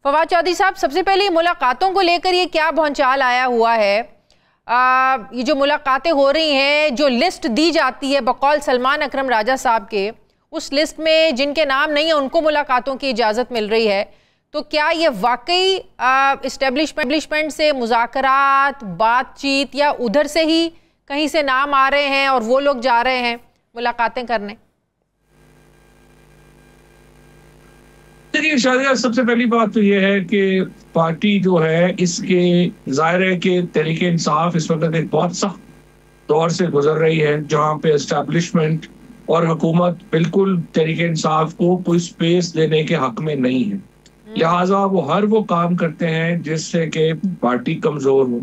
फवाद चौधरी साहब, सबसे पहले मुलाकातों को लेकर ये क्या भौंचाल आया हुआ है? ये जो मुलाकातें हो रही हैं, जो लिस्ट दी जाती है बकौल सलमान अकरम राजा साहब के, उस लिस्ट में जिनके नाम नहीं है उनको मुलाकातों की इजाज़त मिल रही है, तो क्या ये वाकई इस्टेब्लिशमेंट से मुज़ाकरात, बातचीत या उधर से ही कहीं से नाम आ रहे हैं और वो लोग जा रहे हैं मुलाकातें करने? देखिए शादिया, सबसे पहली बात तो ये है कि पार्टी जो है इसके ज़ाहिर है कि तहरीक इंसाफ इस वक्त एक बहुत सख्त दौर से गुजर रही है, जहाँ पे एस्टेब्लिशमेंट और हुकूमत बिल्कुल तहरीक इंसाफ को कोई स्पेस देने के हक में नहीं है। लिहाजा वो हर वो काम करते हैं जिससे कि पार्टी कमजोर हो,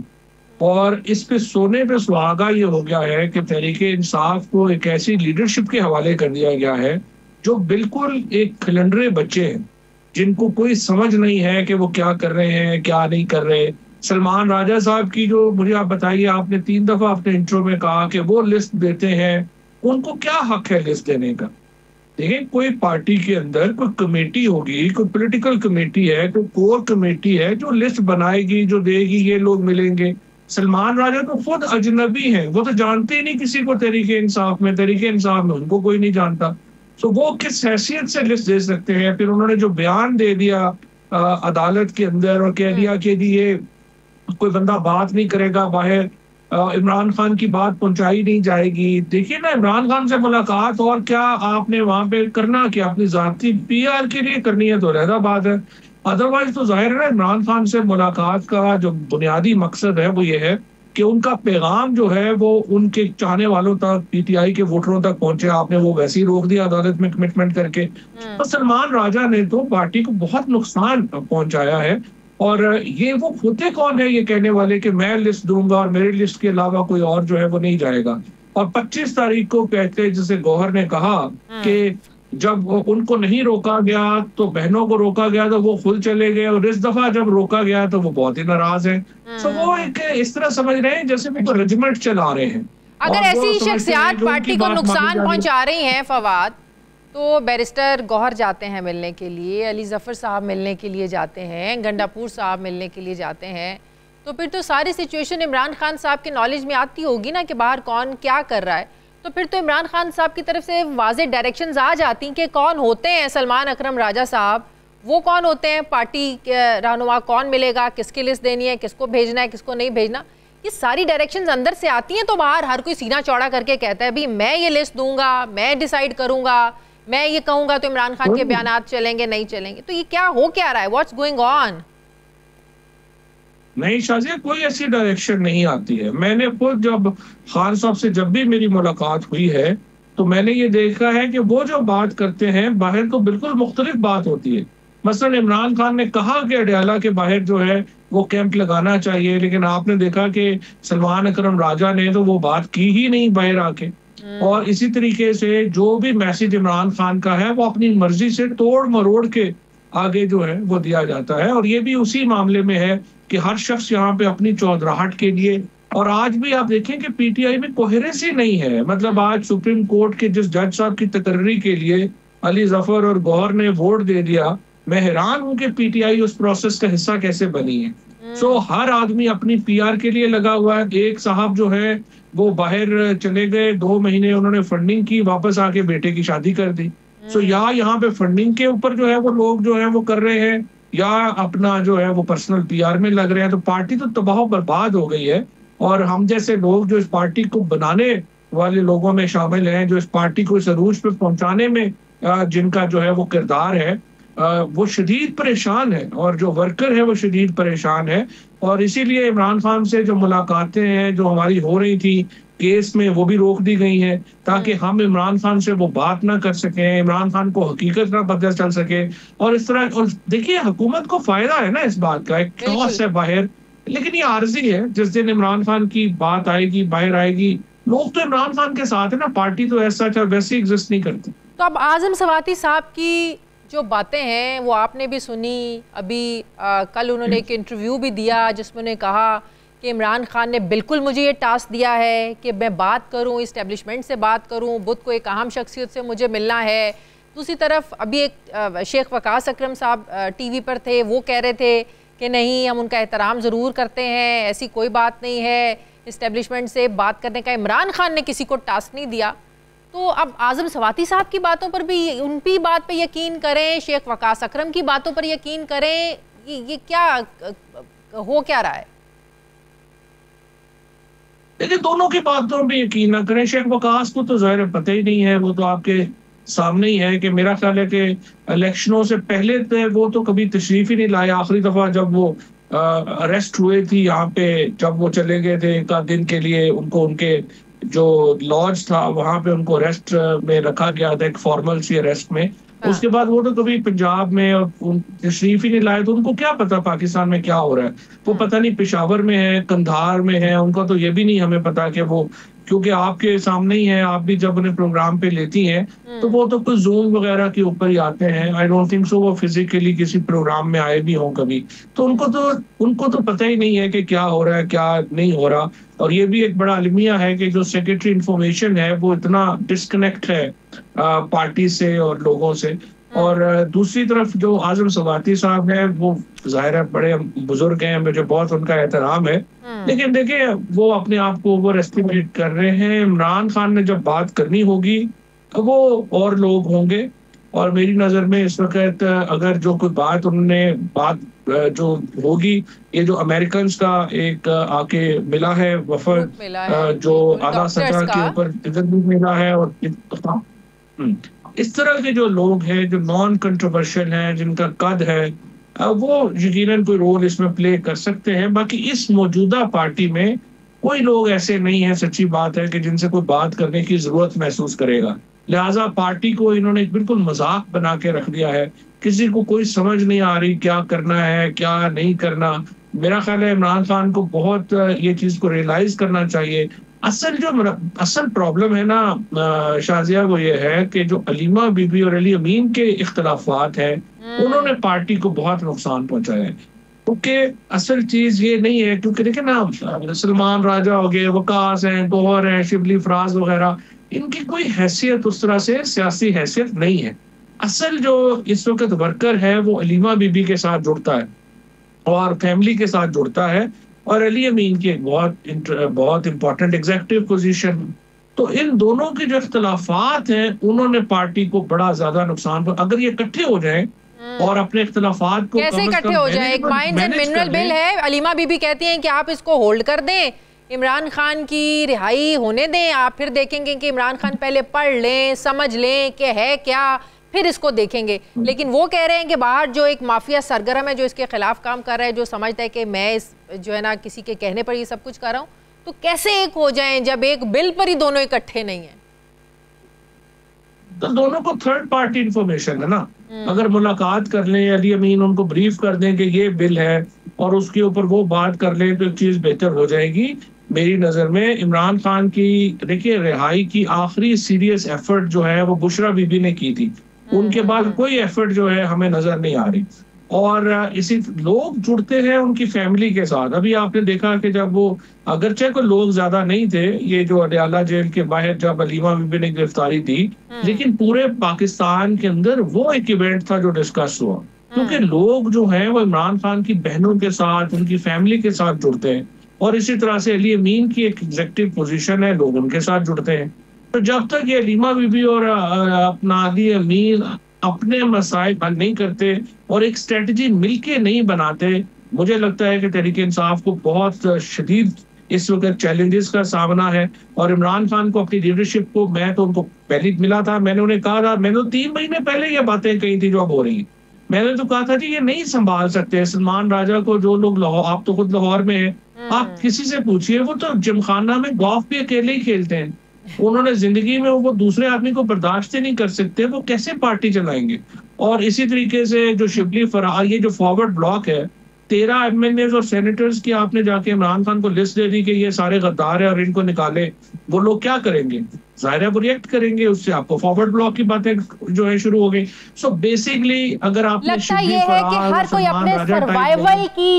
और इस पे सोने पे सुहागा ये हो गया है कि तहरीक इंसाफ को एक ऐसी लीडरशिप के हवाले कर दिया गया है जो बिल्कुल एक खिलंडरे बच्चे हैं, जिनको कोई समझ नहीं है कि वो क्या कर रहे हैं क्या नहीं कर रहे। सलमान राजा साहब की जो मुझे आप बताइए, आपने 3 दफा अपने इंट्रो में कहा कि वो लिस्ट देते हैं, उनको क्या हक है लिस्ट देने का? देखिए, कोई पार्टी के अंदर कोई कमेटी होगी, कोई पॉलिटिकल कमेटी है, कोई कोर कमेटी है जो लिस्ट बनाएगी, जो देगी, ये लोग मिलेंगे। सलमान राजा तो खुद अजनबी हैं, वो तो जानते ही नहीं किसी को तहरीक इंसाफ में उनको कोई नहीं जानता, तो वो किस हैसियत से लिस्ट दे सकते हैं? फिर उन्होंने जो बयान दे दिया अदालत के अंदर और कह दिया कि जी ये कोई बंदा बात नहीं करेगा बाहर, इमरान खान की बात पहुंचाई नहीं जाएगी। देखिए ना, इमरान खान से मुलाकात और क्या आपने वहां पे करना, क्या अपनी जाती PR के लिए करनी है तो अलग बात है, अदरवाइज तो जाहिर है इमरान खान से मुलाकात का जो बुनियादी मकसद है वो ये है कि उनका पैगाम जो है वो उनके चाहने वालों तक, PTI के वोटरों तक पहुंचे। आपने वो वैसे ही रोक दिया अदालत में कमिटमेंट करके। तो सलमान राजा ने तो पार्टी को बहुत नुकसान पहुंचाया है, और ये वो होते कौन है ये कहने वाले कि मैं लिस्ट दूंगा और मेरी लिस्ट के अलावा कोई और जो है वो नहीं जाएगा। और 25 तारीख को कहते, जैसे गौहर ने कहा कि जब उनको नहीं रोका गया तो बहनों को रोका गया तो वो खुद चले गए, और इस दफा जब रोका गया तो वो बहुत ही नाराज है। तो वो एक इस तरह समझ रहे हैं जैसे वो रेजिमेंट चला रहे हैं। अगर ऐसी शख्सियात पार्टी को नुकसान पहुंचा रही हैं फवाद, तो बैरिस्टर गौहर जाते हैं मिलने के लिए, अली जफर साहब मिलने के लिए जाते हैं, गंडापुर साहब मिलने के लिए जाते हैं, तो फिर तो सारी सिचुएशन इमरान खान साहब के नॉलेज में आती होगी ना कि बाहर कौन क्या कर रहा है। तो फिर तो इमरान खान साहब की तरफ से वाज़ेह डायरेक्शंस आ जाती कि कौन होते हैं सलमान अकरम राजा साहब, वो कौन होते हैं, पार्टी के रहनुमा कौन मिलेगा, किसकी लिस्ट देनी है, किसको भेजना है, किसको नहीं भेजना, ये सारी डायरेक्शंस अंदर से आती हैं। तो बाहर हर कोई सीना चौड़ा करके कहता है भी मैं ये लिस्ट दूंगा, मैं डिसाइड करूंगा, मैं ये कहूंगा तो इमरान खान के बयानात चलेंगे नहीं चलेंगे। तो ये क्या हो क्या रहा है, व्हाट्स गोइंग ऑन? नहीं शाजिया, कोई ऐसी डायरेक्शन नहीं आती है। मैंने खुद जब खान साहब से जब भी मेरी मुलाकात हुई है तो मैंने ये देखा है कि वो जो बात करते हैं बाहर तो बिल्कुल मुख्तलिफ बात होती है। मसलन इमरान खान ने कहा कि अडयाला के बाहर जो है वो कैंप लगाना चाहिए, लेकिन आपने देखा कि सलमान अकरम राजा ने तो वो बात की ही नहीं बाहर आके। और इसी तरीके से जो भी मैसेज इमरान खान का है वो अपनी मर्जी से तोड़ मरोड़ के आगे जो है वो दिया जाता है, और ये भी उसी मामले में है कि हर शख्स यहाँ पे अपनी चौधराहट के लिए। और आज भी आप देखें कि PTI में कोहेरेंसी नहीं है। मतलब आज सुप्रीम कोर्ट के जिस जज साहब की तकर्री के लिए अली जफर और गौहर ने वोट दे दिया, मैं हैरान हूं कि PTI उस प्रोसेस का हिस्सा कैसे बनी है। सो हर आदमी अपनी PR के लिए लगा हुआ है। एक साहब जो है वो बाहर चले गए, 2 महीने उन्होंने फंडिंग की, वापस आके बेटे की शादी कर दी। सो यहाँ पे फंडिंग के ऊपर जो है वो लोग जो है वो कर रहे हैं, या अपना जो है वो पर्सनल PR में लग रहे हैं। तो पार्टी तो तबाह बर्बाद हो गई है, और हम जैसे लोग जो इस पार्टी को बनाने वाले लोगों में शामिल हैं, जो इस पार्टी को इस अरूज पे पहुंचाने में जिनका जो है वो किरदार है, वो शदीद परेशान है, और जो वर्कर है वो शदीद परेशान है। और इसीलिए इमरान खान से जो मुलाकातें हैं जो हमारी हो रही थी केस में, वो भी रोक दी गई हैं ताकि हम इमरान खान से वो बात ना कर सकें, इमरान खान को हकीकत ना पता चल सके। और इस तरह, और देखिए हुकूमत को फायदा है ना इस बात का, एक टॉस है बाहर, लेकिन ये आर्जी है। जिस दिन इमरान खान की बात आएगी, बाहर आएगी, लोग तो इमरान खान के साथ है ना, पार्टी तो ऐसा वैसे एग्जिस्ट नहीं करती। तो अब आजम सवाती साहब की जो बातें हैं वो आपने भी सुनी। अभी कल उन्होंने एक इंटरव्यू भी दिया जिसमें उन्होंने कहा कि इमरान खान ने बिल्कुल मुझे ये टास्क दिया है कि मैं बात करूं, इस्टेब्लिशमेंट से बात करूं, बुध को एक अहम शख्सियत से मुझे मिलना है, दूसरी तरफ अभी एक शेख वकास अकरम साहब टीवी पर थे, वो कह रहे थे कि नहीं, हम उनका एहतराम ज़रूर करते हैं, ऐसी कोई बात नहीं है, इस्टेब्लिशमेंट से बात करने का इमरान खान ने किसी को टास्क नहीं दिया। तो अब आज़म सवाती साहब की बातों पर भी, उनकी बात पे यकीन करें, शेख वकास अकरम की बातों पर यकीन करें, ये क्या हो क्या रहा है? देखिए, दोनों की बातों पे यकीन ना करें। शेख वकास को तो ज़ाहिर पता ही नहीं है, वो तो आपके सामने ही है कि मेरा ख्याल है कि इलेक्शनों से पहले तो वो तो कभी तशरीफ ही नहीं लाए। आखिरी दफा जब वो अरेस्ट हुए थी यहाँ पे, जब वो चले गए थे एक आध दिन के लिए, उनको उनके जो लॉज था वहां पे उनको अरेस्ट में रखा गया था, एक फॉर्मल सी अरेस्ट में। उसके बाद वो तो कभी पंजाब में और तशरीफ ही नहीं लाए, तो उनको क्या पता पाकिस्तान में क्या हो रहा है। वो पता नहीं पेशावर में है, कंधार में है, उनका तो ये भी नहीं हमें पता कि वो, क्योंकि आपके सामने ही है, आप भी जब उन्हें प्रोग्राम पे लेती हैं तो वो तो कुछ जूम वगैरह के ऊपर ही आते हैं। आई डोंट थिंक सो वो फिजिकली किसी प्रोग्राम में आए भी हों कभी। तो उनको तो पता ही नहीं है कि क्या हो रहा है, क्या नहीं हो रहा। और ये भी एक बड़ा अलमिया है कि जो सेक्रेटरी इंफॉर्मेशन है वो इतना डिस्कनेक्ट है पार्टी से और लोगों से। और दूसरी तरफ जो आजम सवाती साहब हैं, वो जाहिर है बड़े बुजुर्ग हैं, मुझे बहुत उनका एहतराम है, लेकिन देखिए वो अपने आप को ओवर एस्टिमेट कर रहे हैं। इमरान खान ने जब बात करनी होगी वो और लोग होंगे, और मेरी नजर में इस वक्त अगर जो कोई बात जो होगी, ये जो अमेरिकन का एक आके मिला है वफद, जो आला सतह के ऊपर भी मिला है, और इस तरह के जो लोग हैं जो नॉन कंट्रोवर्शियल हैं, जिनका कद है, वो यकीनन कोई रोल इसमें प्ले कर सकते हैं। बाकी इस मौजूदा पार्टी में कोई लोग ऐसे नहीं है, सच्ची बात है, कि जिनसे कोई बात करने की जरूरत महसूस करेगा। लिहाजा पार्टी को इन्होंने बिल्कुल मजाक बना के रख दिया है। किसी को कोई समझ नहीं आ रही क्या करना है क्या नहीं करना। मेरा ख्याल है इमरान खान को बहुत ये चीज को रियलाइज करना चाहिए। असल प्रॉब्लम है ना शाजिया, वो ये है कि जो अलीमा बीबी और अली अमीन के इख्तलाफात हैं, उन्होंने पार्टी को बहुत नुकसान पहुंचाया है। क्योंकि असल चीज ये नहीं है, क्योंकि देखिए ना, सलमान राजा हो गए, वकास हैं, गौहर हैं, शिबली फराज वगैरह, इनकी कोई हैसियत उस तरह से सियासी हैसियत नहीं है। असल जो इस वक्त वर्कर है वो अलीमा बीबी के साथ जुड़ता है और फैमिली के साथ जुड़ता है, और अली अमीन की एक बहुत इंपॉर्टेंट एग्जीक्यूटिव पोजीशन। तो इन दोनों के जो इख्तलाफात हैं, उन्होंने पार्टी को बड़ा ज्यादा नुकसान। अगर ये इकट्ठे हो जाएं और अपने इख्तलाफात को कैसे इकट्ठे हो जाए? एक माइंस एंड मिनरल बिल है, अलीमा बीबी कहती हैं कि आप इसको होल्ड कर दें, इमरान खान की रिहाई होने दें, आप फिर देखेंगे कि इमरान खान पहले पढ़ लें, समझ लें कि है क्या, फिर इसको देखेंगे। लेकिन वो कह रहे हैं कि बाहर जो एक माफिया सरगर्म है जो इसके खिलाफ काम कर रहा है, जो समझता है कि मैं इस जो है ना किसी के कहने पर ये सब कुछ कर रहा हूँ, तो कैसे एक हो जाएं जब एक बिल पर ही दोनों इकट्ठे नहीं है? तो दोनों को थर्ड पार्टी इंफॉर्मेशन है ना। अगर मुलाकात कर लें, अली अमीन उनको ब्रीफ कर दें कि ये बिल है और उसके ऊपर वो बात कर लें, तो एक चीज बेहतर हो जाएगी। मेरी नजर में इमरान खान की देखिए रिहाई की आखिरी सीरियस एफर्ट जो है वो बुशरा बीबी ने की थी, उनके बाद कोई एफर्ट जो है हमें नजर नहीं आ रही। और इसी लोग जुड़ते हैं उनकी फैमिली के साथ। अभी आपने देखा कि जब वो, अगरचे को लोग ज्यादा नहीं थे, ये जो अडयाला जेल के बाहर जब अलीमा बीबी ने गिरफ्तारी दी, लेकिन पूरे पाकिस्तान के अंदर वो एक इवेंट था जो डिस्कस हुआ, क्योंकि लोग जो हैं वो इमरान खान की बहनों के साथ, उनकी फैमिली के साथ जुड़ते हैं। और इसी तरह से अली अमीन की एक एग्जीक्यूटिव पोजीशन है, लोग उनके साथ जुड़ते हैं। तो जब तक ये अलीमा बीबी और अपना अली अमीन अपने मसाइल हल नहीं करते और एक स्ट्रेटजी मिलके नहीं बनाते, मुझे लगता है कि तहरीक इंसाफ को बहुत शदीद इस वक्त चैलेंजेस का सामना है। और इमरान खान को अपनी लीडरशिप को, मैं तो उनको पहले मिला था, मैंने उन्हें कहा था, मैंने तो 3 महीने पहले ये बातें कही थी जो अब हो रही है। मैंने तो कहा था कि ये नहीं संभाल सकते सलमान राजा को। जो लोग आप तो खुद लाहौर में हैं, आप किसी से पूछिए, वो तो जिमखाना में गोल्फ भी अकेले ही खेलते हैं। उन्होंने जिंदगी में वो दूसरे आदमी को बर्दाश्त ही नहीं कर सकते, वो कैसे पार्टी चलाएंगे? और इसी तरीके से जो शिबली फराज, ये जो फॉरवर्ड ब्लॉक है, 13 एमएलए और सेनेटर्स की आपने जाके इमरान खान को लिस्ट दे दी कि ये सारे गद्दार है और इनको निकाले। वो लोग क्या करेंगे? जाहिर है वो रिएक्ट करेंगे, उससे आपको फॉरवर्ड ब्लॉक की बातें जो है शुरू हो गई। सो बेसिकली अगर आपने लगता ये है कि हर कोई अपने सर्वाइवल की